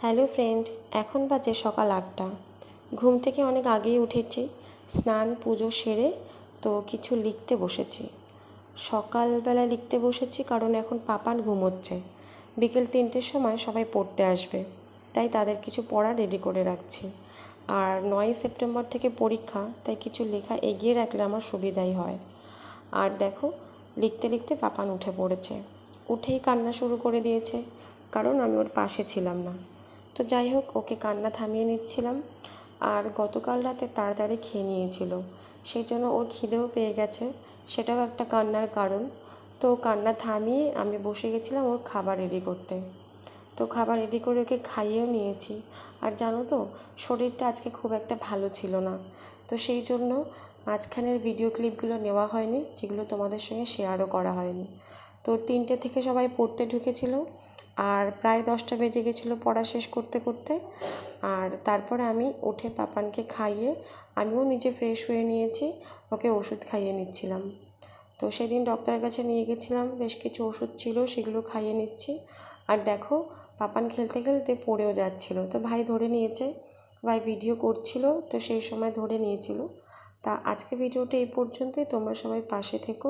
Hello friend, এখন বাজে সকাল ৮টা। ঘুম থেকে অনেক আগেই উঠেছি, স্নান পুজো সেরে তো কিছু লিখতে বসেছি। সকালবেলা লিখতে বসেছি কারণ এখন পাপান ঘুমোচ্ছে। বিকেল ৩টের সময় সবাই পড়তে আসবে, তাই তাদের কিছু পড়া রেডি করে রাখছি। আর ৯ই সেপ্টেম্বর থেকে পরীক্ষা, তাই কিছু লেখা এগিয়ে রাখলে আমার সুবিধাই হয়। আর দেখো, লিখতে লিখতে পাপান উঠে পড়েছে। উঠেই কান্না শুরু করে দিয়েছে, কারণ আমি ওর পাশে ছিলাম না। তো যাই হোক, ওকে কান্না থামিয়ে নিচ্ছিলাম। আর গতকাল রাতে তাড়াতাড়ি খেয়ে নিয়েছিল, সেই জন্য ওর খিদেও পেয়ে গেছে, সেটাও একটা কান্নার কারণ। তো কান্না থামিয়ে আমি বসে গেছিলাম ওর খাবার রেডি করতে। তো খাবার রেডি করে ওকে খাইয়েও নিয়েছি। আর জানো তো, শরীরটা আজকে খুব একটা ভালো ছিল না, তো সেই জন্য মাঝখানের ভিডিও ক্লিপগুলো নেওয়া হয়নি, যেগুলো তোমাদের সঙ্গে শেয়ারও করা হয়নি। তো ৩টে থেকে সবাই পড়তে ঢুকেছিল, আর প্রায় 10টা বেজে গেছিলো পড়া শেষ করতে করতে। আর তারপরে আমি উঠে পাপানকে খাইয়ে আমিও নিজে ফ্রেশ হয়ে নিয়েছি, ওকে ওষুধ খাইয়ে নিচ্ছিলাম। তো সেদিন ডক্টরের কাছে নিয়ে গেছিলাম, বেশ কিছু ওষুধ ছিল, সেগুলো খাইয়ে নিচ্ছি। আর দেখো, পাপান খেলতে খেলতে পড়েও যাচ্ছিল, তো ভাই ধরে নিয়েছে। ভাই ভিডিও করছিল, তো সেই সময় ধরে নিয়েছিল। তা আজকে ভিডিওটা এই পর্যন্তই। তোমরা সবাই পাশে থেকো।